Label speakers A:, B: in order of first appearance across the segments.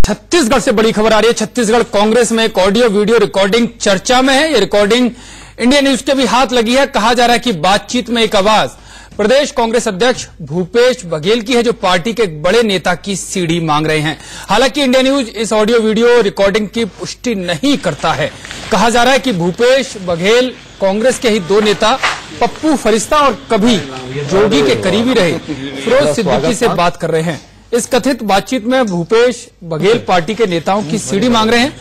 A: छत्तीसगढ़ से बड़ी खबर आ रही है। छत्तीसगढ़ कांग्रेस में एक ऑडियो वीडियो रिकॉर्डिंग चर्चा में है। ये रिकॉर्डिंग इंडिया न्यूज के भी हाथ लगी है। कहा जा रहा है कि बातचीत में एक आवाज प्रदेश कांग्रेस अध्यक्ष भूपेश बघेल की है, जो पार्टी के एक बड़े नेता की सीडी मांग रहे हैं। हालांकि इंडिया न्यूज इस ऑडियो वीडियो रिकॉर्डिंग की पुष्टि नहीं करता है। कहा जा रहा है कि भूपेश बघेल कांग्रेस के ही दो नेता पप्पू फरिश्ता और कभी जोगी के करीबी रहे फिरोज सिद्दीकी से बात कर रहे हैं। इस कथित बातचीत में भूपेश बघेल पार्टी के नेताओं की सीडी मांग रहे हैं।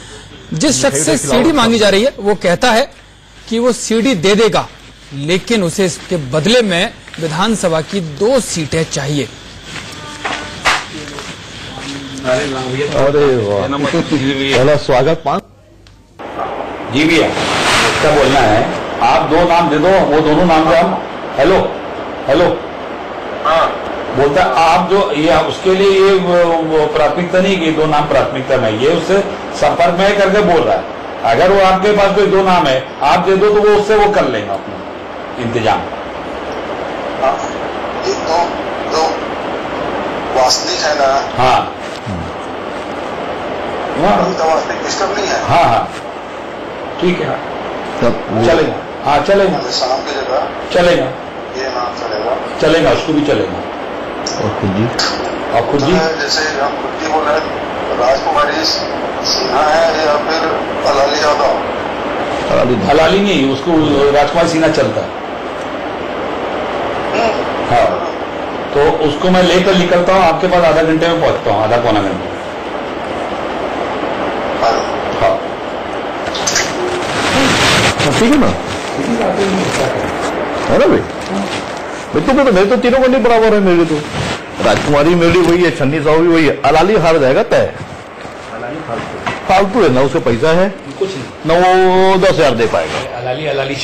A: जिस शख्स से सीडी मांगी जा रही है वो कहता है कि वो सीडी दे देगा, लेकिन उसे इसके बदले में विधानसभा की 2 सीटें चाहिए।
B: अरे वाह, स्वागत
C: जी भैया, इसका बोलना है आप 2 नाम दे दो, वो दोनों नाम दे हम। हेलो हेलो, हाँ बोलता है आप जो ये उसके लिए ये प्राथमिकता नहीं कि 2 नाम प्राथमिकता में, ये उससे संपर्क में करके बोल रहा है। अगर वो आपके पास कोई 2 नाम है आप दे दो तो वो उससे वो कर लेंगे अपना इंतजाम।
D: ये दो वास्तविक है ना?
C: हाँ
D: वास्तविक डिस्टर्ब नहीं है।
C: हाँ हाँ ठीक है, चलेगा। हाँ चलेगा,
D: शाम की जगह
C: चलेगा,
D: ये नाम चलेगा,
C: चलेगा, उसको भी चलेगा।
B: और खुद जी,
C: और खुद जी
D: जैसे हम खुद जी बोल रहे हैं, राजकुमारी सिन्हा है या फिर अलाली यादव?
C: हलाली नहीं, उसको राजकुमार सिन्हा चलता है। हाँ तो उसको मैं लेकर निकलता हूँ, आपके पास आधा घंटे में पहुंचता हूँ, आधा पौना घंटे। हाँ
B: ठीक है ना? है ना भाई? बिल्कुल, तो मेरे तो तीनों को नहीं बराबर है। मेरे तो राजकुमारी मेरी वही है, छन्नी साहू भी वही है। अलाली हार जाएगा तय। फालतू है ना, उसका पैसा है
C: कुछ
B: ना, वो 10,000 दे पाएगा।
C: अलाली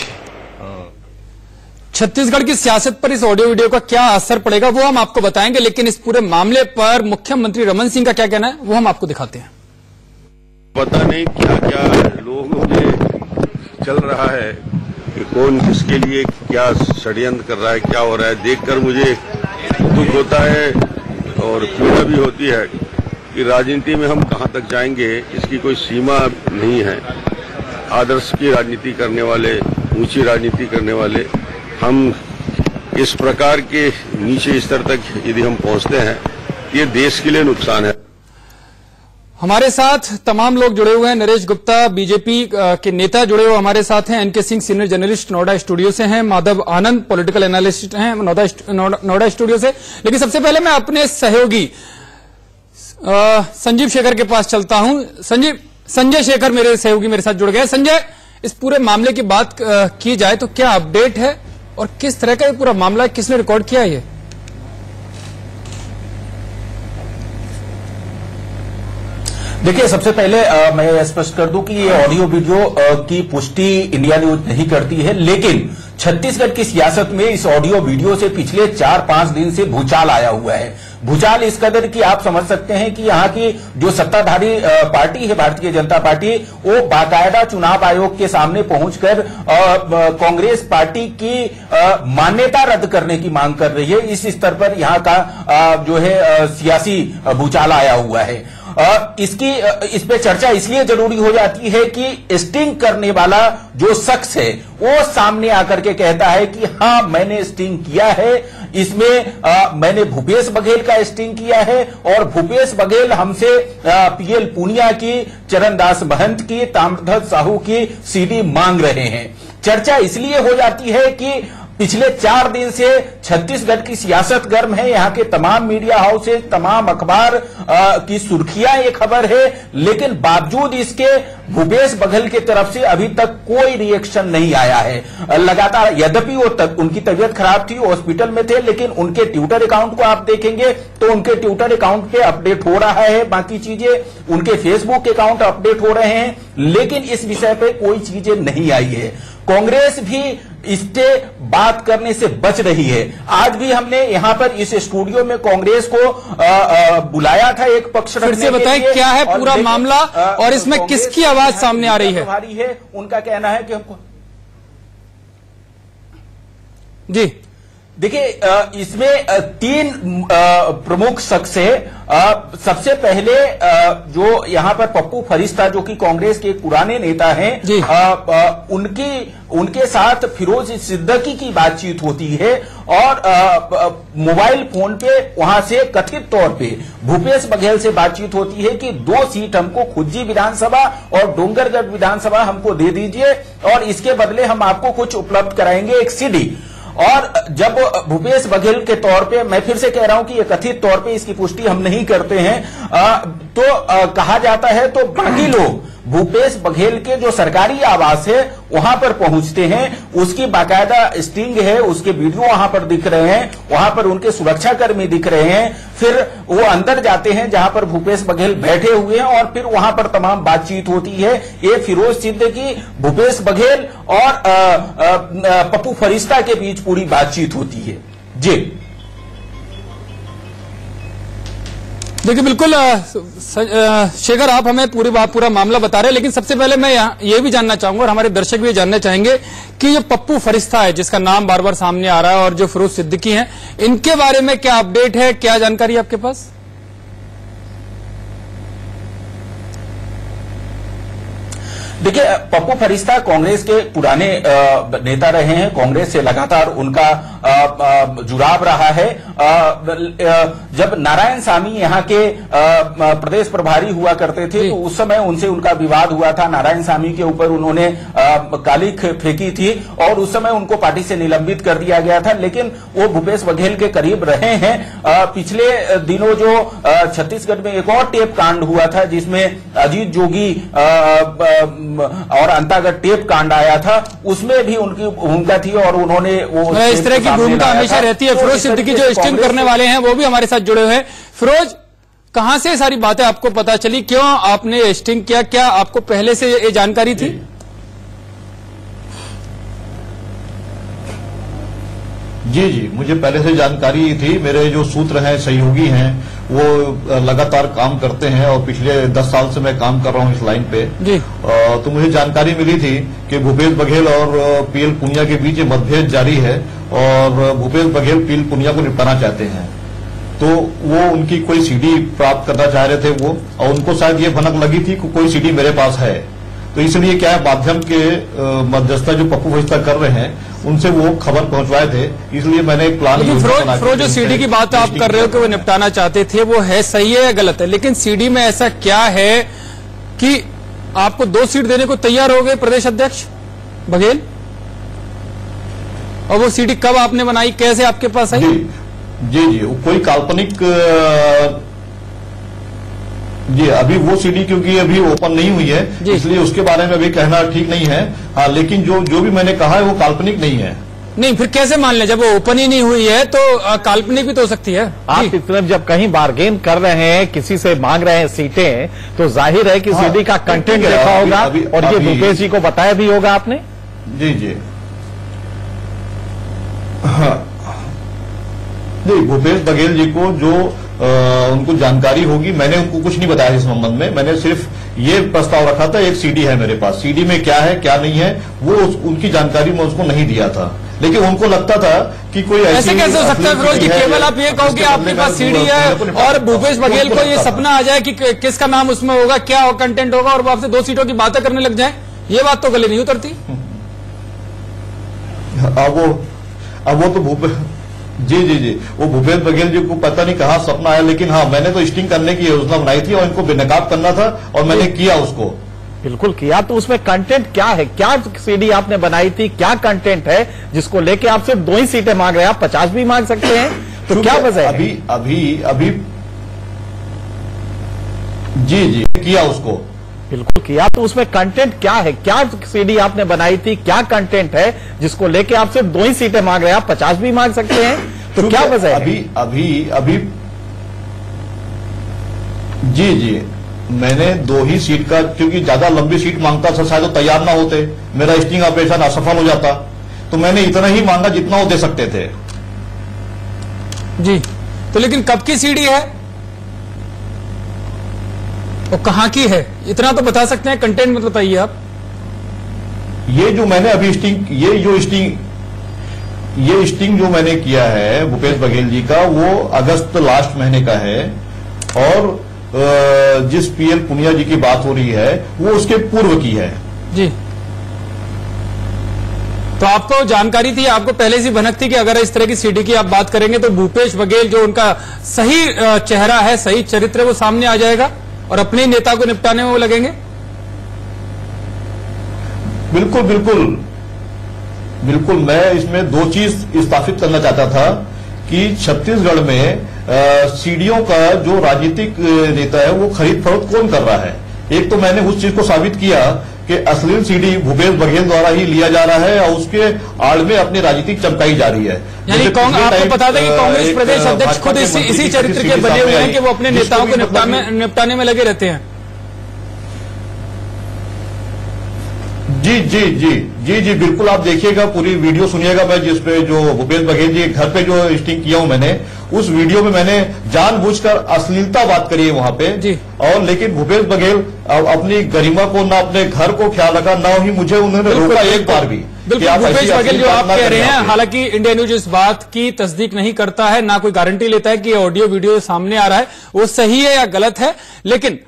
A: छत्तीसगढ़ की सियासत पर इस ऑडियो वीडियो का क्या असर पड़ेगा वो हम आपको बताएंगे, लेकिन इस पूरे मामले पर मुख्यमंत्री रमन सिंह का क्या कहना है वो हम आपको दिखाते हैं।
E: पता नहीं क्या क्या लोगों में चल रहा है कि कौन किसके लिए क्या षड्यंत्र कर रहा है, क्या हो रहा है। देखकर मुझे दुख होता है और पीड़ा भी होती है कि राजनीति में हम कहां तक जाएंगे, इसकी कोई सीमा नहीं है। आदर्श की राजनीति करने वाले, ऊंची राजनीति करने वाले, हम इस प्रकार के नीचे स्तर तक यदि हम पहुंचते हैं, ये देश के लिए नुकसान है।
A: हमारे साथ तमाम लोग जुड़े हुए हैं। नरेश गुप्ता बीजेपी के नेता जुड़े हुए हमारे साथ हैं। NK Singh senior journalist Noida studio से हैं। माधव आनंद पॉलिटिकल एनालिस्ट हैं नोएडा स्टूडियो से। लेकिन सबसे पहले मैं अपने सहयोगी संजीव शेखर के पास चलता हूं। संजय शेखर मेरे सहयोगी मेरे साथ जुड़ गए। संजय, इस पूरे मामले की बात की जाए तो क्या अपडेट है और किस तरह का ये पूरा मामला, किसने रिकॉर्ड किया है?
F: देखिए, सबसे पहले मैं स्पष्ट कर दूं कि ये ऑडियो वीडियो की पुष्टि इंडिया न्यूज नहीं करती है, लेकिन छत्तीसगढ़ की सियासत में इस ऑडियो वीडियो से पिछले 4-5 दिन से भूचाल आया हुआ है। भूचाल इस कदर कि आप समझ सकते हैं कि यहाँ की जो सत्ताधारी पार्टी है, भारतीय जनता पार्टी, वो बाकायदा चुनाव आयोग के सामने पहुंचकर कांग्रेस पार्टी की मान्यता रद्द करने की मांग कर रही है। इस स्तर पर यहाँ का जो है सियासी भूचाल आया हुआ है। इस पे चर्चा इसलिए जरूरी हो जाती है कि स्टिंग करने वाला जो शख्स है वो सामने आकर के कहता है कि हाँ, मैंने स्टिंग किया है, इसमें मैंने भूपेश बघेल का स्टिंग किया है और भूपेश बघेल हमसे पीएल पूनिया की, चरणदास महंत की, ताम्रध्वज साहू की सीडी मांग रहे हैं। चर्चा इसलिए हो जाती है कि पिछले 4 दिन से छत्तीसगढ़ की सियासत गर्म है। यहाँ के तमाम मीडिया हाउसेज, तमाम अखबार की सुर्खियां ये खबर है, लेकिन बावजूद इसके भूपेश बघेल की तरफ से अभी तक कोई रिएक्शन नहीं आया है। लगातार, यद्यपि वो उनकी तबीयत खराब थी, हॉस्पिटल में थे, लेकिन उनके ट्विटर अकाउंट को आप देखेंगे तो उनके ट्विटर अकाउंट पे अपडेट हो रहा है, बाकी चीजें उनके फेसबुक अकाउंट अपडेट हो रहे हैं, लेकिन इस विषय पे कोई चीजें नहीं आई है। कांग्रेस भी इससे बात करने से बच रही है। आज भी हमने यहां पर इस स्टूडियो में कांग्रेस को बुलाया था एक पक्ष रखने के लिए।
A: बताएं क्या है पूरा मामला और इसमें किसकी आवाज सामने आ रही है?
F: उनका कहना है कि हमको
A: जी
F: देखिए, इसमें तीन प्रमुख शख्स है। सबसे पहले जो यहां पर पप्पू फरिश्ता, जो कि कांग्रेस के पुराने नेता हैं, उनके साथ फिरोज सिद्दीकी की बातचीत होती है और मोबाइल फोन पे वहां से कथित तौर पे भूपेश बघेल से बातचीत होती है कि 2 सीट हमको खुज्जी विधानसभा और डोंगरगढ़ विधानसभा हमको दे दीजिए और इसके बदले हम आपको कुछ उपलब्ध कराएंगे, एक सीडी। और जब भूपेश बघेल के तौर पे, मैं फिर से कह रहा हूं कि ये कथित तौर पे, इसकी पुष्टि हम नहीं करते हैं, कहा जाता है तो बाकी लोग भूपेश बघेल के जो सरकारी आवास है वहां पर पहुंचते हैं, उसकी बाकायदा स्टिंग है, उसके वीडियो वहां पर दिख रहे हैं, वहां पर उनके सुरक्षाकर्मी दिख रहे हैं, फिर वो अंदर जाते हैं जहां पर भूपेश बघेल बैठे हुए हैं और फिर वहां पर तमाम बातचीत होती है। ये फिरोज सिद्दीकी, भूपेश बघेल और पप्पू फरिश्ता के बीच पूरी बातचीत होती है। जी
A: देखिए, बिल्कुल शेखर, आप हमें पूरा मामला बता रहे हैं, लेकिन सबसे पहले मैं ये भी जानना चाहूंगा और हमारे दर्शक भी ये जानना चाहेंगे कि ये पप्पू फरिश्ता है जिसका नाम बार बार सामने आ रहा है और जो फिरोज सिद्दीकी हैं, इनके बारे में क्या अपडेट है, क्या जानकारी आपके पास?
F: देखिए, पप्पू फरिश्ता कांग्रेस के पुराने नेता रहे हैं, कांग्रेस से लगातार उनका जुड़ाव रहा है। जब नारायण सामी यहाँ के प्रदेश प्रभारी हुआ करते थे तो उस समय उनसे उनका विवाद हुआ था। नारायण सामी के ऊपर उन्होंने काली फेंकी थी और उस समय उनको पार्टी से निलंबित कर दिया गया था, लेकिन वो भूपेश बघेल के करीब रहे हैं। पिछले दिनों जो छत्तीसगढ़ में एक और टेप कांड हुआ था जिसमें अजीत जोगी और अंतागढ़ टेप कांड आया था, उसमें भी उनकी भूमिका थी और उन्होंने वो
A: इस तरह की भूमिका हमेशा रहती है। फिरोज सिद्दीकी जो स्टिंग करने वाले हैं वो भी हमारे साथ जुड़े हुए हैं। फिरोज, कहां से सारी बातें आपको पता चली, क्यों आपने स्टिंग किया, क्या आपको पहले से ये जानकारी थी?
B: जी, मुझे पहले से जानकारी थी। मेरे जो सूत्र हैं, सहयोगी हैं, वो लगातार काम करते हैं और पिछले 10 साल से मैं काम कर रहा हूं इस लाइन पे जी। तो मुझे जानकारी मिली थी कि भूपेश बघेल और पीएल पुनिया के बीच मतभेद जारी है और भूपेश बघेल पीएल पुनिया को निपटाना चाहते हैं। तो वो उनकी कोई सीडी प्राप्त करना चाह रहे थे वो, और उनको शायद ये भनक लगी थी कि कोई सीडी मेरे पास है, तो इसलिए क्या है, माध्यम के मध्यस्थता जो पप्पू फरिश्ता कर रहे हैं उनसे वो खबर पहुंचवाए थे, इसलिए मैंने एक प्लान।
A: फिरोज, जो सीडी की बात आप कर रहे हो कि वो निपटाना चाहते थे, वो है सही है या गलत है? लेकिन सीडी में ऐसा क्या है कि आपको 2 सीट देने को तैयार हो गए प्रदेश अध्यक्ष बघेल, और वो सीडी कब आपने बनाई, कैसे आपके पास आई?
B: जी, कोई काल्पनिक जी, अभी वो सीडी क्योंकि अभी ओपन नहीं हुई है, इसलिए उसके बारे में अभी कहना ठीक नहीं है। हाँ, लेकिन जो भी मैंने कहा है वो काल्पनिक नहीं है।
A: नहीं, फिर कैसे मान लें, जब वो ओपन ही नहीं हुई है तो काल्पनिक भी तो हो सकती है।
G: आप इतना जब कहीं बार्गेन कर रहे हैं, किसी से मांग रहे हैं सीटें, तो जाहिर है कि सीडी का कंटेंट देखा होगा और ये भूपेश जी को बताया भी होगा आपने।
B: जी, हाँ जी, भूपेश बघेल जी को जो उनको जानकारी होगी, मैंने उनको कुछ नहीं बताया इस संबंध में। मैंने सिर्फ ये प्रस्ताव रखा था, एक सीडी है मेरे पास, सीडी में क्या है क्या नहीं है वो उनकी जानकारी मैं उसको नहीं दिया था, लेकिन उनको लगता था कि कोई
A: ऐसे कैसे हो सकता है फिरोज जी, केवल आप ये कहो कि आपके पास सीडी है और भूपेश बघेल को ये सपना आ जाए कि किसका नाम उसमें होगा, क्या कंटेंट होगा, और वो आपसे 2 सीटों की बातें करने लग जाए, ये बात तो गले नहीं उतरती।
B: अब वो तो जी, वो भूपेश बघेल जी को पता नहीं कहाँ सपना आया, लेकिन हाँ, मैंने तो स्टिंग करने की योजना बनाई थी और इनको बेनकाब करना था और मैंने किया उसको।
G: बिल्कुल किया। तो उसमें कंटेंट क्या है, क्या सीडी आपने बनाई थी, क्या कंटेंट है जिसको लेके आप सिर्फ 2 ही सीटें मांग रहे हैं? आप 50 भी मांग सकते हैं, तो क्या वजह है?
B: अभी जी किया उसको।
G: बिल्कुल किया। तो उसमें कंटेंट क्या है, क्या सीडी आपने बनाई थी, क्या कंटेंट है जिसको लेके आप सिर्फ 2 ही सीटें मांग रहे हैं? आप 50 भी मांग सकते हैं, तो क्या वजह है?
B: अभी जी, मैंने 2 ही सीट का, क्योंकि ज्यादा लंबी सीट मांगता था शायद तो तैयार ना होते, मेरा स्टिंग ऑपरेशन असफल हो जाता, तो मैंने इतना ही मांगा जितना वो दे सकते थे।
A: जी, तो लेकिन कब की सीडी है और कहां की है, इतना तो बता सकते हैं, कंटेंट मत बताइए आप।
B: ये जो मैंने अभी स्टिंग, ये जो स्टिंग ये स्टिंग जो मैंने किया है भूपेश बघेल जी का, वो अगस्त लास्ट महीने का है, और जिस पीएल पुनिया जी की बात हो रही है वो उसके पूर्व की है
A: जी। तो आपको जानकारी थी, आपको पहले से भनक थी कि अगर इस तरह की सीडी की आप बात करेंगे तो भूपेश बघेल जो उनका सही चेहरा है, सही चरित्र है, वो सामने आ जाएगा और अपने नेता को निपटाने में वो लगेंगे?
B: बिल्कुल बिल्कुल बिल्कुल। मैं इसमें दो चीज स्थापित करना चाहता था कि छत्तीसगढ़ में सीडीओ का जो राजनीतिक नेता है वो खरीद फरोख्त कौन कर रहा है। एक तो मैंने उस चीज को साबित किया कि अश्लील सीडी भूपेश बघेल द्वारा ही लिया जा रहा है और उसके आड़ में अपनी राजनीतिक चमकाई जा रही है।
A: यानी आपको बता दें कि कांग्रेस प्रदेश अध्यक्ष खुद इसी चरित्र के बने हुए हैं कि वो अपने नेताओं को निपटाने में लगे रहते हैं।
B: जी जी जी जी जी बिल्कुल। आप देखिएगा, पूरी वीडियो सुनिएगा। मैं जिसपे जो भूपेश बघेल जी घर पे जो स्टिंग किया हूं मैंने, उस वीडियो में मैंने जानबूझकर अश्लीलता बात करी है वहां पे जी। और लेकिन भूपेश बघेल अपनी गरिमा को, ना अपने घर को ख्याल रखा, ना ही मुझे उन्होंने रोका एक बार भी।
A: बिल्कुल भूपेश बघेल जो आप कह रहे हैं, हालांकि इंडिया न्यूज इस बात की तस्दीक नहीं करता है, ना कोई गारंटी लेता है कि ऑडियो वीडियो सामने आ रहा है वो सही है या गलत है, लेकिन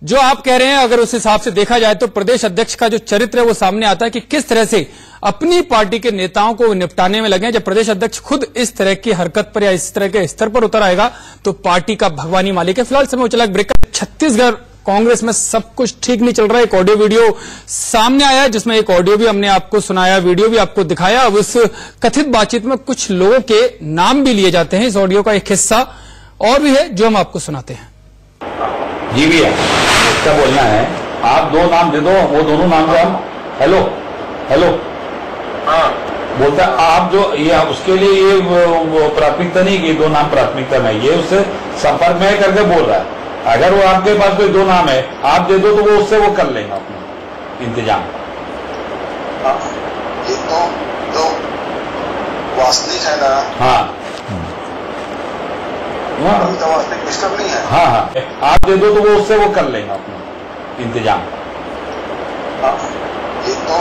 A: जो आप कह रहे हैं अगर उस हिसाब से देखा जाए तो प्रदेश अध्यक्ष का जो चरित्र है वो सामने आता है कि किस तरह से अपनी पार्टी के नेताओं को निपटाने में लगे। जब प्रदेश अध्यक्ष खुद इस तरह की हरकत पर या इस तरह के स्तर पर उतर आएगा तो पार्टी का भगवानी मालिक है। फिलहाल समय चला ब्रेक। छत्तीसगढ़ कांग्रेस में सब कुछ ठीक नहीं चल रहा है। एक ऑडियो वीडियो सामने आया है जिसमें एक ऑडियो भी हमने आपको सुनाया, वीडियो भी आपको दिखाया। अब इस कथित बातचीत में कुछ लोगों के नाम भी लिए जाते हैं। इस ऑडियो का एक हिस्सा और भी है जो हम आपको सुनाते हैं।
C: जी भैया, क्या बोलना है, आप दो नाम दे दो, वो दोनों नाम से हम हेलो हेलो बोलता है। आप जो ये उसके लिए ये प्राथमिकता नहीं कि दो नाम प्राथमिकता में, ये उससे संपर्क में करके बोल रहा है। अगर वो आपके पास कोई दो नाम है आप दे दो तो वो उससे वो कर लेंगे अपना इंतजाम।
D: ये तो वास्तविक है ना?
C: हाँ
D: वास्तविक डिस्टर्ब नहीं है।
C: हाँ हाँ, आप दे दो तो वो उससे वो कर लेंगे अपना इंतजाम।
D: ये तो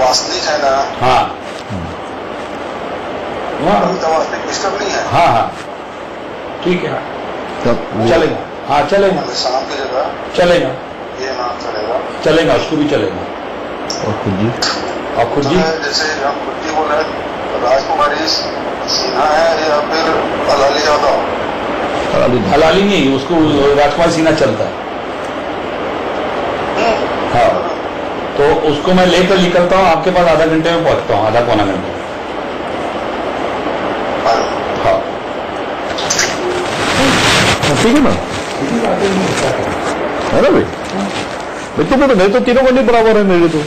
D: वास्तविक है ना?
C: हाँ
D: वास्तविक डिस्टर्ब नहीं है।
C: हाँ हाँ ठीक है, चलेगा। हाँ चलेगा,
D: शाम की जगह
C: चलेगा,
D: ये नाम चलेगा,
C: चलेगा, उसको भी चलेगा।
B: और खुद जी,
C: और खुद जी
D: जैसे हम खुद जी बोले राजकुमारी सिन्हा है या फिर हलाली यादव?
C: हलाली नहीं, उसको राजकुमार सिन्हा चलता है। हाँ, तो उसको मैं लेकर निकलता हूँ, आपके पास आधा घंटे में पहुंचता हूँ, आधा पौना घंटे। हाँ
B: ठीक है ना, है ना भाई। तो मेरे तो तीनों बंदी बराबर है। मेरे तो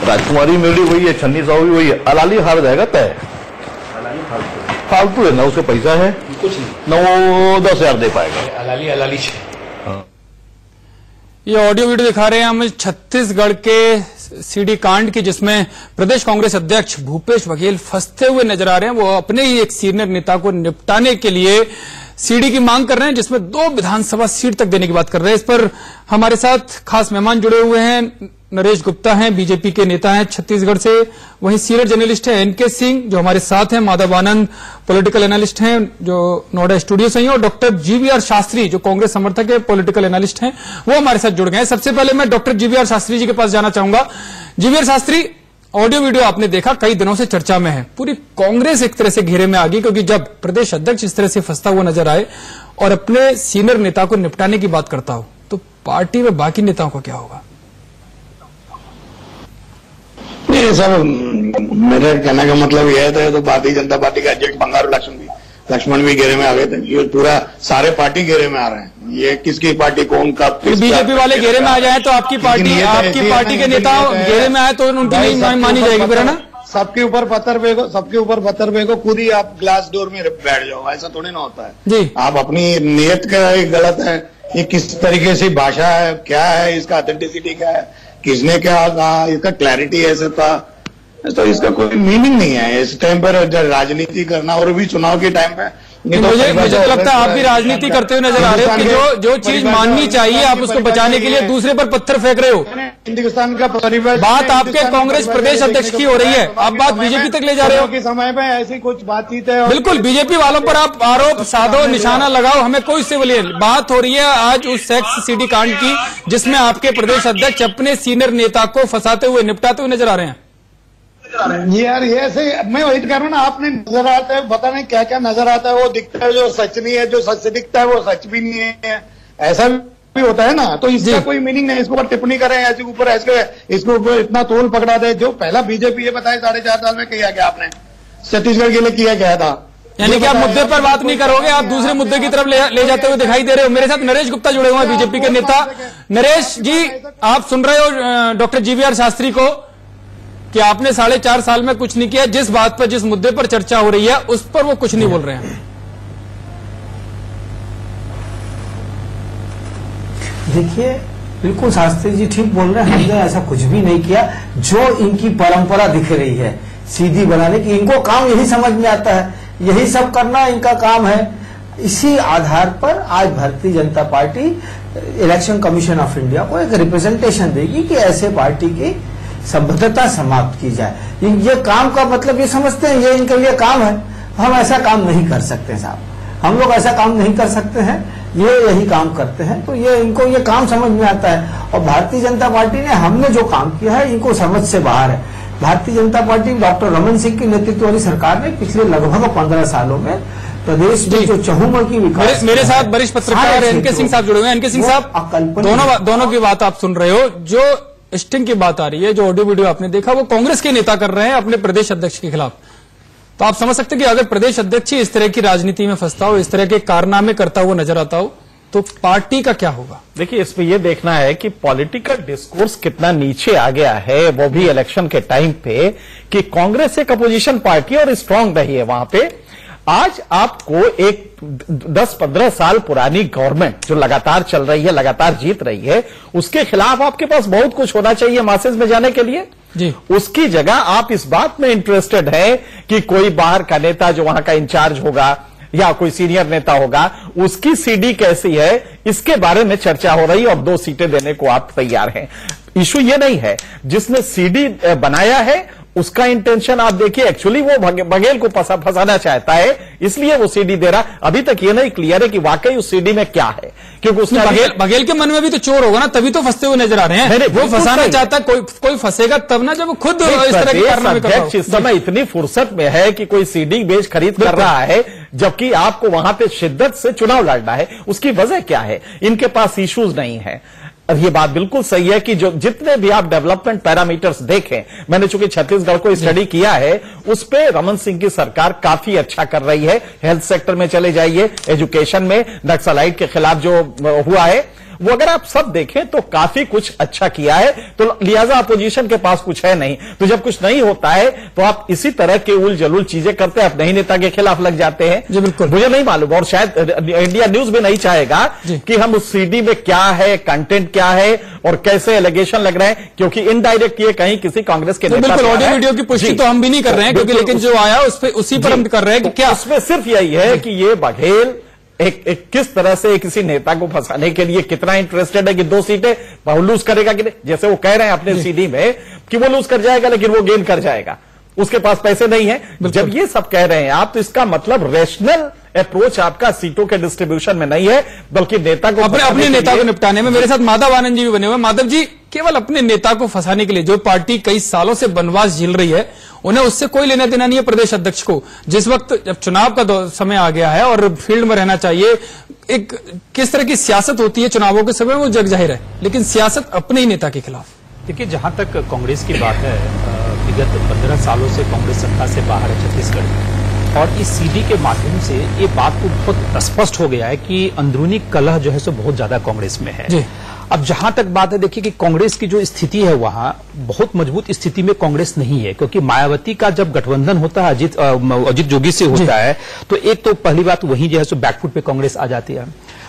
B: राजकुमारी मेरी वही है, छन्नी साहू भी वही है। अलाली हार जाएगा तय, फालतू है ना, उसका पैसा है
C: कुछ नहीं,
B: ना वो 10,000 दे पाएगा।
C: अलाली
A: ये ऑडियो वीडियो दिखा रहे हैं हम छत्तीसगढ़ के सीडी कांड की, जिसमें प्रदेश कांग्रेस अध्यक्ष भूपेश बघेल फंसते हुए नजर आ रहे हैं। वो अपने ही एक सीनियर नेता को निपटाने के लिए सीडी की मांग कर रहे हैं, जिसमें 2 विधानसभा सीट तक देने की बात कर रहे हैं। इस पर हमारे साथ खास मेहमान जुड़े हुए हैं। नरेश गुप्ता हैं, बीजेपी के नेता हैं छत्तीसगढ़ से। वहीं सीनियर जर्नलिस्ट हैं एनके सिंह जो हमारे साथ हैं। माधव आनंद पॉलिटिकल एनालिस्ट हैं जो नोएडा स्टूडियो से हैं। और डॉक्टर जीवीआर शास्त्री जो कांग्रेस समर्थक है, पॉलिटिकल एनालिस्ट हैं, वो हमारे साथ जुड़ गए हैं। सबसे पहले मैं डॉक्टर जीवीआर शास्त्री जी के पास जाना चाहूंगा। जीवीआर शास्त्री, ऑडियो वीडियो आपने देखा, कई दिनों से चर्चा में है। पूरी कांग्रेस एक तरह से घेरे में आ गई, क्योंकि जब प्रदेश अध्यक्ष इस तरह से फंसता हुआ नजर आए और अपने सीनियर नेता को निपटाने की बात करता हो तो पार्टी में बाकी नेताओं का क्या होगा?
H: नहीं सर, मेरे कहने का मतलब यह था, तो भारतीय जनता पार्टी के अध्यक्ष बंगारू लक्ष्मण भी घेरे में आ गए थे। ये पूरा सारे पार्टी घेरे में आ रहे हैं। ये किसकी पार्टी, कौन कब,
A: बीजेपी वाले घेरे में आ जाए तो आपकी पार्टी के नेता घेरे में आए तो उनकी नहीं मानी जाएगी फिर, है ना?
H: सबके ऊपर पत्थर फेंको, खुद ही आप ग्लास डोर में बैठ जाओ, ऐसा थोड़ी ना होता है जी। आप अपनी नियत का गलत है, ये किस तरीके से भाषा है, क्या है, इसका ऑथेंटिसिटी क्या है, किसने क्या कहा, इसका क्लैरिटी ऐसे था, तो इसका कोई मीनिंग नहीं है। इस टाइम पर राजनीति करना, और भी चुनाव के टाइम पे
A: मुझे तो लगता है आप भी राजनीति करते हुए नजर आ रहे हो कि जो चीज माननी चाहिए आप उसको बचाने के लिए दूसरे पर पत्थर फेंक रहे हो।
H: हिंदुस्तान का परिवेश,
A: बात आपके कांग्रेस प्रदेश अध्यक्ष की हो रही है, आप बात बीजेपी तक ले जा रहे हो
H: कि समय में ऐसी कुछ बातचीत है।
A: बिल्कुल, बीजेपी वालों पर आप आरोप साधो, निशाना लगाओ, हमें कोई इससे बोलिए। बात हो रही है आज उस सेक्स सीडी कांड की जिसमें आपके प्रदेश अध्यक्ष अपने सीनियर नेता को फंसाते हुए, निपटाते हुए नजर आ रहे हैं।
H: यार ये ऐसे मैं वही कह रहा हूँ ना, आपने नजर आता है, पता नहीं क्या क्या नजर आता है, वो दिखता है जो सच नहीं है, जो सच दिखता है वो सच भी नहीं है, ऐसा भी होता है ना। तो इसका कोई मीनिंग नहीं, इसके ऊपर टिप्पणी करें, ऐसे ऊपर इसके ऊपर इतना तोल पकड़ा दे। जो पहला बीजेपी ये बताया 4.5 साल में किया क्या आपने, छत्तीसगढ़ के लिए किया क्या था?
A: यानी कि आप मुद्दे पर बात नहीं करोगे, आप दूसरे मुद्दे की तरफ ले जाते हुए दिखाई दे रहे हो। मेरे साथ नरेश गुप्ता जुड़े हुए हैं, बीजेपी के नेता। नरेश जी, आप सुन रहे हो डॉक्टर जीवीआर शास्त्री को कि आपने 4.5 साल में कुछ नहीं किया, जिस बात पर, जिस मुद्दे पर चर्चा हो रही है उस पर वो कुछ नहीं बोल रहे हैं।
I: देखिए, बिल्कुल शास्त्री जी ठीक बोल रहे हैं, हमने ऐसा कुछ भी नहीं किया। जो इनकी परंपरा दिख रही है सीधी बनाने की, इनको काम यही समझ में आता है, यही सब करना इनका काम है। इसी आधार पर आज Bharatiya Janata party election commission of India को एक रिप्रेजेंटेशन देगी कि ऐसे पार्टी की संबद्धता समाप्त की जाए। ये काम का मतलब ये समझते हैं, ये इनके लिए काम है। हम ऐसा काम नहीं कर सकते साहब, हम लोग ऐसा काम नहीं कर सकते हैं, ये यही काम करते हैं। तो ये इनको ये काम समझ में आता है। और भारतीय जनता पार्टी ने, हमने जो काम किया है इनको समझ से बाहर है। भारतीय जनता पार्टी डॉक्टर रमन सिंह की नेतृत्व वाली सरकार ने पिछले लगभग 15 सालों में प्रदेश में जो चहुमुखी विकास,
A: मेरे साथ वरिष्ठ पत्रकार एनके सिंह साहब जुड़े हुए हैं। एनके सिंह साहब, दोनों की बात आप सुन रहे हो। जो स्टिंग की बात आ रही है, जो ऑडियो वीडियो आपने देखा, वो कांग्रेस के नेता कर रहे हैं अपने प्रदेश अध्यक्ष के खिलाफ। तो आप समझ सकते हैं कि अगर प्रदेश अध्यक्ष ही इस तरह की राजनीति में फंसता हो, इस तरह के कारनामे करता हुआ नजर आता हो, तो पार्टी का क्या होगा?
G: देखिए, इसमें यह देखना है कि पॉलिटिकल डिस्कोर्स कितना नीचे आ गया है, वो भी इलेक्शन के टाइम पे, कि कांग्रेस एक अपोजिशन पार्टी और स्ट्रांग रही है वहां पे। आज आपको एक 10-15 साल पुरानी गवर्नमेंट जो लगातार चल रही है, लगातार जीत रही है, उसके खिलाफ आपके पास बहुत कुछ होना चाहिए मासेज में जाने के लिए जी। उसकी जगह आप इस बात में इंटरेस्टेड है कि कोई बाहर का नेता जो वहां का इंचार्ज होगा या कोई सीनियर नेता होगा, उसकी सीडी कैसी है, इसके बारे में चर्चा हो रही है और 2 सीटें देने को आप तैयार हैं। इशू ये नहीं है जिसने सीडी बनाया है उसका इंटेंशन आप देखिए, एक्चुअली वो बघेल को फंसाना चाहता है, इसलिए वो सीडी दे रहा। अभी तक ये नहीं क्लियर है कि वाकई उस सीडी में क्या है, क्योंकि उसने
A: बघेल के मन में भी तो चोर होगा ना, तभी तो फंसते हुए नजर आ रहे हैं। वो फंसाना चाहता, कोई फंसेगा तब ना, जब वो खुद इस तरह की कारनामे कर रहा हो।
G: इस समय इतनी फुर्सत में है कि कोई सीडी बेच खरीद कर रहा है, जबकि आपको वहां पे शिद्दत से चुनाव लड़ना है। उसकी वजह क्या है? इनके पास इश्यूज नहीं है। और ये बात बिल्कुल सही है कि जो जितने भी आप डेवलपमेंट पैरामीटर्स देखें, मैंने चूंकि छत्तीसगढ़ को स्टडी किया है, उस पे रमन सिंह की सरकार काफी अच्छा कर रही है। हेल्थ सेक्टर में चले जाइए, एजुकेशन में, नक्सलाइट के खिलाफ जो हुआ है, वो अगर आप सब देखें तो काफी कुछ अच्छा किया है। तो लिहाजा अपोजिशन के पास कुछ है नहीं। तो जब कुछ नहीं होता है तो आप इसी तरह के उल जलूल चीजें करते हैं, आप नई नेता के खिलाफ लग जाते हैं।
A: जी बिल्कुल,
G: मुझे नहीं मालूम, और शायद इंडिया न्यूज भी नहीं चाहेगा कि हम उस सीडी में क्या है, कंटेंट क्या है और कैसे एलिगेशन लग रहे हैं, क्योंकि इनडायरेक्ट ये कहीं किसी कांग्रेस के नेता।
A: बिल्कुल, ऑडियो वीडियो की पुष्टि तो हम भी नहीं कर रहे हैं, क्योंकि लेकिन जो आया उसी पर हम कर रहे हैं कि क्या
G: उसमें सिर्फ यही है कि ये बघेल एक किस तरह से किसी नेता को फंसाने के लिए कितना इंटरेस्टेड है कि 2 सीटें वो लूज करेगा कि नहीं। जैसे वो कह रहे हैं अपने सीडी में कि वो लूज कर जाएगा लेकिन वो गेन कर जाएगा, उसके पास पैसे नहीं है। जब ये सब कह रहे हैं आप, तो इसका मतलब रेशनल अप्रोच आपका सीटों के डिस्ट्रीब्यूशन में नहीं है, बल्कि नेता को
A: अपने नेता को निपटाने में। मेरे साथ माधव आनंद जी भी बने हुए। माधव जी, केवल अपने नेता को फंसाने के लिए, जो पार्टी कई सालों से वनवास झेल रही है, उन्हें उससे कोई लेना देना नहीं है प्रदेश अध्यक्ष को। जिस वक्त जब चुनाव का समय आ गया है और फील्ड में रहना चाहिए, एक किस तरह की सियासत होती है चुनावों के समय, वो जग जाहिर है, लेकिन सियासत अपने ही नेता के खिलाफ।
J: देखिए, जहां तक कांग्रेस की बात है, विगत 15 सालों से कांग्रेस सत्ता से बाहर है छत्तीसगढ़ में, और इस सीडी के माध्यम से ये बात को बहुत स्पष्ट हो गया है कि अंदरूनी कलह जो है सो बहुत ज्यादा कांग्रेस में है। अब जहां तक बात है, देखिए कि कांग्रेस की जो स्थिति है वहां बहुत मजबूत स्थिति में कांग्रेस नहीं है, क्योंकि मायावती का जब गठबंधन होता है अजित जोगी से होता है, तो एक तो पहली बात वहीं जो है सो बैकफुट पे कांग्रेस आ जाती है।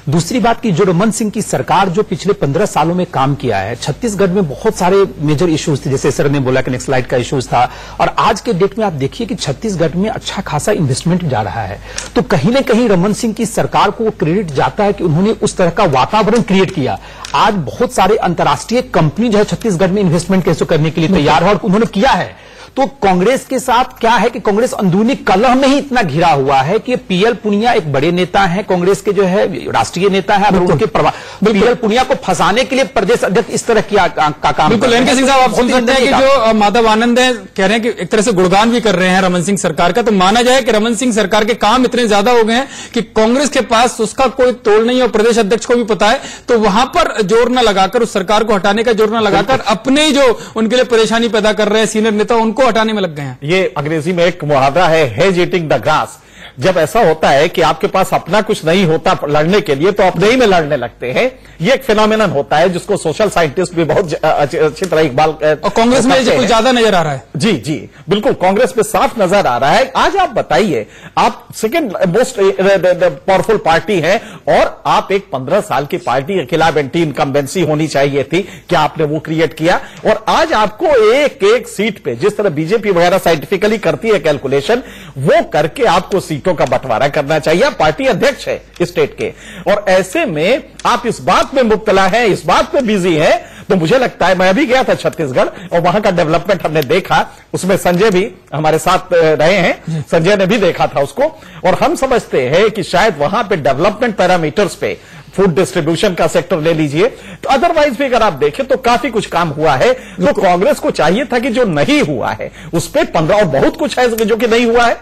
J: दूसरी बात कि जो रमन सिंह की सरकार जो पिछले 15 सालों में काम किया है, छत्तीसगढ़ में बहुत सारे मेजर इश्यूज थे, जैसे सर ने बोला कि नक्सलाइट का इश्यूज था, और आज के डेट में आप देखिए कि छत्तीसगढ़ में अच्छा खासा इन्वेस्टमेंट जा रहा है। तो कहीं न कहीं रमन सिंह की सरकार को क्रेडिट जाता है कि उन्होंने उस तरह का वातावरण क्रिएट किया। आज बहुत सारे अंतर्राष्ट्रीय कंपनी जो है छत्तीसगढ़ में इन्वेस्टमेंट कैसे करने के लिए तैयार है और उन्होंने किया है। तो कांग्रेस के साथ क्या है कि कांग्रेस अंदरूनी कलह में ही इतना घिरा हुआ है कि पीएल पुनिया एक बड़े नेता हैं, कांग्रेस के जो है राष्ट्रीय नेता है, उनके पीएल पुनिया को फंसाने के लिए प्रदेश अध्यक्ष इस तरह का काम।
A: बिल्कुल एनके सिंह साहब, आप सुन सकते हैं कि जो माधव आनंद है कह रहे हैं कि एक तरह से गुणगान भी कर रहे हैं रमन सिंह सरकार का। तो माना जाए कि रमन सिंह सरकार के काम इतने ज्यादा हो गए हैं कि कांग्रेस के पास उसका कोई तोड़ नहीं है और प्रदेश अध्यक्ष को भी पता है, तो वहां पर जोर न लगाकर, उस सरकार को हटाने का जोर न लगाकर अपने ही जो उनके लिए परेशानी पैदा कर रहे हैं सीनियर नेता, उनको हटाने में लग गए हैं।
G: ये अंग्रेजी में एक मुहावरा है, हेज ईटिंग द ग्रास। जब ऐसा होता है कि आपके पास अपना कुछ नहीं होता लड़ने के लिए तो अपने ही में लड़ने लगते हैं, ये एक फिनोमिनन होता है जिसको सोशल साइंटिस्ट भी बहुत अच्छी तरह इकबाल
A: और कांग्रेस में कुछ ज्यादा नजर आ रहा है।
G: जी जी बिल्कुल, कांग्रेस में साफ नजर आ रहा है। आज आप बताइए, आप सेकेंड मोस्ट पावरफुल पार्टी है और आप एक 15 साल की पार्टी के खिलाफ एंटी इनकम्बेंसी होनी चाहिए थी, क्या आपने वो क्रिएट किया? और आज आपको एक एक सीट पे, जिस तरह बीजेपी वगैरह साइंटिफिकली करती है कैलकुलेशन, वो करके आपको सीटों का बंटवारा करना चाहिए। आप पार्टी अध्यक्ष है स्टेट के और ऐसे में आप इस बात में मुब्तला है, इस बात में बिजी है। तो मुझे लगता है, मैं अभी गया था छत्तीसगढ़ और वहां का डेवलपमेंट हमने देखा, उसमें संजय भी हमारे साथ रहे हैं, संजय ने भी देखा था उसको, और हम समझते हैं कि शायद वहां पे डेवलपमेंट पैरामीटर्स पे, फूड डिस्ट्रीब्यूशन का सेक्टर ले लीजिए, तो अदरवाइज भी अगर आप देखें तो काफी कुछ काम हुआ है। तो कांग्रेस को चाहिए था कि जो नहीं हुआ है उस पर 15, और बहुत कुछ है जो कि नहीं हुआ है।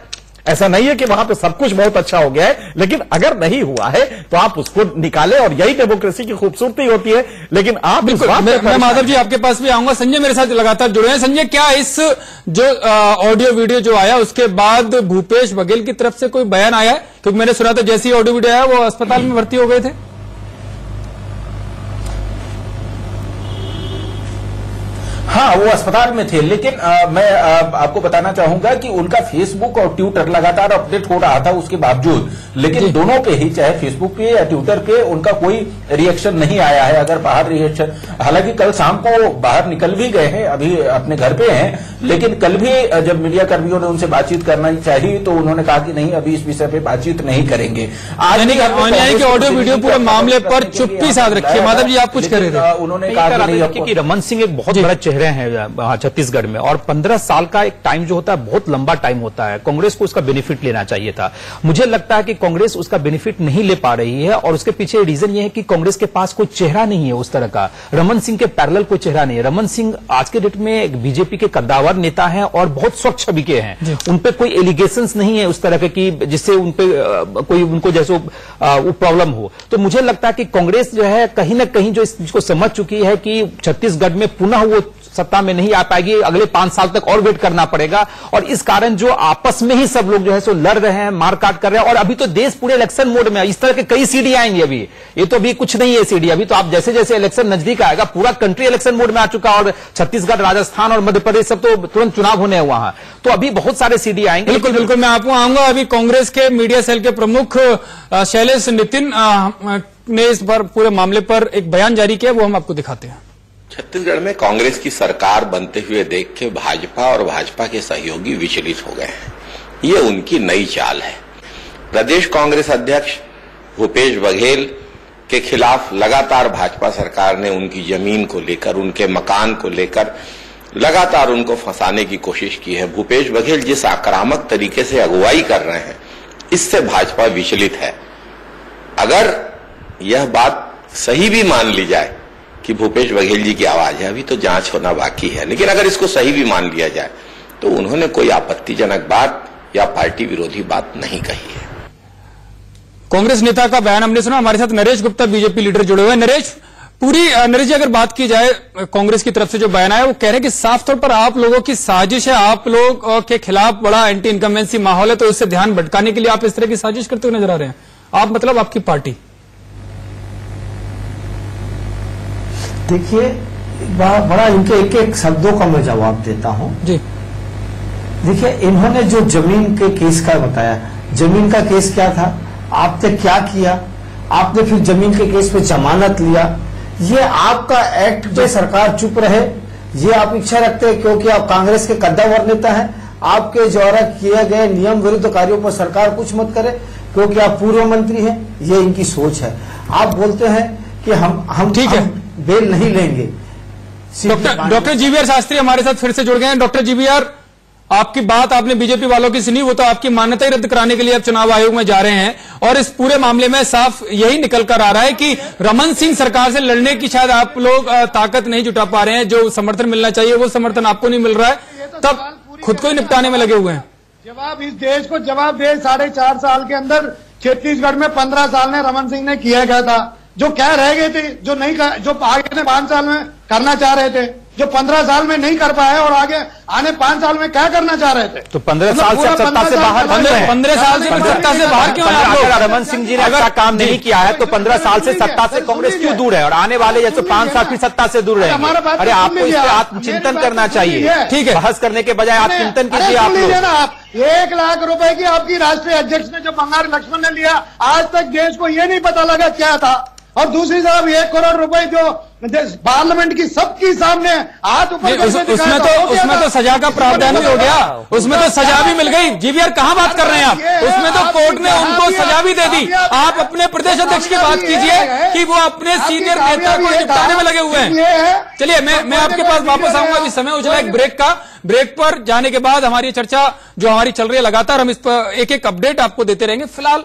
G: ऐसा नहीं है कि वहां पे सब कुछ बहुत अच्छा हो गया है, लेकिन अगर नहीं हुआ है तो आप उसको निकालें, और यही डेमोक्रेसी की खूबसूरती होती है। लेकिन आप
A: मैं माधव जी आपके पास भी आऊंगा, संजय मेरे साथ लगातार जुड़े हैं। संजय, क्या इस जो ऑडियो वीडियो जो आया उसके बाद भूपेश बघेल की तरफ से कोई बयान आया है? क्योंकि मैंने सुना था जैसे ही ऑडियो वीडियो आया वो अस्पताल में भर्ती हो गए थे।
F: हाँ, वो अस्पताल में थे, लेकिन मैं आपको बताना चाहूंगा कि उनका फेसबुक और ट्विटर लगातार अपडेट हो रहा था उसके बावजूद, लेकिन दोनों पे ही, चाहे फेसबुक पे या ट्विटर पे, उनका कोई रिएक्शन नहीं आया है। अगर बाहर रिएक्शन, हालांकि कल शाम को बाहर निकल भी गए हैं, अभी अपने घर पे हैं, लेकिन कल भी जब मीडिया कर्मियों ने उनसे बातचीत करना चाहिए तो उन्होंने कहा कि नहीं, अभी इस विषय पे बातचीत नहीं करेंगे।
A: आज ऑडियो वीडियो पूरे मामले पर चुप्पी साध रखी है। माधव जी आप कुछ कर रहे थे,
J: उन्होंने कहा कि रमन सिंह एक बहुत बड़ा चेहरा हैं छत्तीसगढ़ में, और 15 साल का एक टाइम जो होता है बहुत लंबा टाइम होता है। कांग्रेस को उसका बेनिफिट लेना चाहिए था। मुझे लगता है कि कांग्रेस उसका बेनिफिट नहीं ले पा रही है, और उसके पीछे रीजन ये है कि कांग्रेस के पास कोई चेहरा नहीं है उस तरह का। रमन सिंह के पैरेलल कोई चेहरा नहीं है। रमन सिंह आज के डेट में एक बीजेपी के कद्दावर नेता हैं और बहुत स्वच्छ छवि के हैं। उनपे कोई एलिगेशंस नहीं है उस तरह के कि जिससे उनपे कोई उनको जैसे प्रॉब्लम हो। तो मुझे लगता है कि कांग्रेस जो है कहीं ना कहीं जो इसको समझ चुकी है कि छत्तीसगढ़ में पुनः वो सत्ता में नहीं आ पाएगी, अगले 5 साल तक और वेट करना पड़ेगा, और इस कारण जो आपस में ही सब लोग जो है सो लड़ रहे हैं, मारकाट कर रहे हैं। और अभी तो देश पूरे इलेक्शन मोड में है। इस तरह के कई सीडी आएंगे अभी, ये तो अभी कुछ नहीं है सीडी। अभी तो आप जैसे जैसे इलेक्शन नजदीक आएगा पूरा कंट्री इलेक्शन मोड में आ चुका, और छत्तीसगढ़, राजस्थान और मध्य प्रदेश सब तो तुरंत चुनाव होने हैं वहां, तो अभी बहुत सारे सीडी आएंगे।
A: बिल्कुल बिल्कुल, मैं आपको आऊंगा। अभी कांग्रेस के मीडिया सेल के प्रमुख शैलेश नितिन ने इस पर पूरे मामले पर एक बयान जारी किया, वो हम आपको दिखाते हैं।
K: छत्तीसगढ़ में कांग्रेस की सरकार बनते हुए देख के भाजपा और भाजपा के सहयोगी विचलित हो गए हैं। ये उनकी नई चाल है। प्रदेश कांग्रेस अध्यक्ष भूपेश बघेल के खिलाफ लगातार भाजपा सरकार ने उनकी जमीन को लेकर, उनके मकान को लेकर लगातार उनको फंसाने की कोशिश की है। भूपेश बघेल जिस आक्रामक तरीके से अगुवाई कर रहे हैं, इससे भाजपा विचलित है। अगर यह बात सही भी मान ली जाए कि भूपेश बघेल जी की आवाज है, अभी तो जांच होना बाकी है, लेकिन अगर इसको सही भी मान लिया जाए तो उन्होंने कोई आपत्तिजनक बात या पार्टी विरोधी बात नहीं कही है।
A: कांग्रेस नेता का बयान हमने सुना। हमारे साथ नरेश गुप्ता बीजेपी लीडर जुड़े हुए हैं। नरेश जी, अगर बात की जाए कांग्रेस की तरफ से जो बयान आया, वो कह रहे हैं कि साफ तौर पर आप लोगों की साजिश है, आप लोग के खिलाफ बड़ा एंटी इनकम्बेंसी माहौल है, तो उससे ध्यान भटकाने के लिए आप इस तरह की साजिश करते हुए नजर आ रहे हैं। आप मतलब आपकी पार्टी?
I: देखिए, बड़ा इनके एक एक शब्दों का मैं जवाब देता हूं
A: जी।
I: देखिए, इन्होंने जो जमीन के केस का बताया, जमीन का केस क्या था, आपने क्या किया, आपने फिर जमीन के केस पे जमानत लिया, ये आपका एक्ट पे सरकार चुप रहे, ये आप इच्छा रखते हैं क्योंकि आप कांग्रेस के कद्दावर नेता हैं, आपके द्वारा किए गए नियम विरुद्ध कार्यों पर सरकार कुछ मत करे क्योंकि आप पूर्व मंत्री हैं, ये इनकी सोच है। आप बोलते हैं कि हम
A: ठीक है,
I: बेल नहीं लेंगे।
A: डॉक्टर जीवीआर शास्त्री हमारे साथ फिर से जुड़ गए हैं। डॉक्टर जीवीआर, आपकी बात आपने बीजेपी वालों की सुनी, वो तो आपकी मान्यता ही रद्द कराने के लिए अब चुनाव आयोग में जा रहे हैं, और इस पूरे मामले में साफ यही निकल कर आ रहा है कि रमन सिंह सरकार से लड़ने की शायद आप लोग ताकत नहीं जुटा पा रहे हैं, जो समर्थन मिलना चाहिए वो समर्थन आपको नहीं मिल रहा है, तब खुद को ही निपटाने में लगे हुए हैं।
H: जवाब इस देश को जवाब दे। 4.5 साल के अंदर छत्तीसगढ़ में 15 साल में रमन सिंह ने किया गया था, जो क्या रह गए थे, जो नहीं जो आगे 5 साल में करना चाह रहे थे, जो 15 साल में नहीं कर पाए और आगे आने 5 साल में क्या करना चाह रहे थे।
G: तो 15 साल से सत्ता से बाहर
A: 15 साल से सत्ता से बाहर क्यों हैं आप लोग?
G: अगर रमन सिंह जी ने अच्छा काम नहीं किया है तो 15 साल से सत्ता से कांग्रेस क्यों दूर है, और आने वाले जैसे 5 साल की सत्ता से दूर रहेंगे? अरे आपको इस पर आत्मचिंतन करना चाहिए, ठीक है, बहस करने के बजाय आत्मचिंतन कीजिए आप लोग।
H: 1 लाख रुपए की आपकी राष्ट्रीय अध्यक्ष ने जो बंगारी लक्ष्मण ने लिया, आज तक देश को ये नहीं पता लगा क्या था। और दूसरी तरफ 1 करोड़ रुपए जो पार्लियामेंट की सबके सामने हाथ ऊपर
A: उसमें तो सजा का प्रावधान भी हो गया, उसमें तो सजा भी मिल गई। जीवीआर कहां बात कर रहे हैं आप? उसमें तो कोर्ट ने उनको सजा भी दे दी। आप अपने प्रदेश अध्यक्ष की बात कीजिए कि वो अपने सीनियर नेता को निपटाने में लगे हुए हैं। चलिए मैं आपके पास वापस आऊंगा, अभी समय उछला एक ब्रेक का। ब्रेक पर जाने के बाद हमारी चर्चा जो हमारी चल रही है लगातार, हम इस पर एक एक अपडेट आपको देते रहेंगे। फिलहाल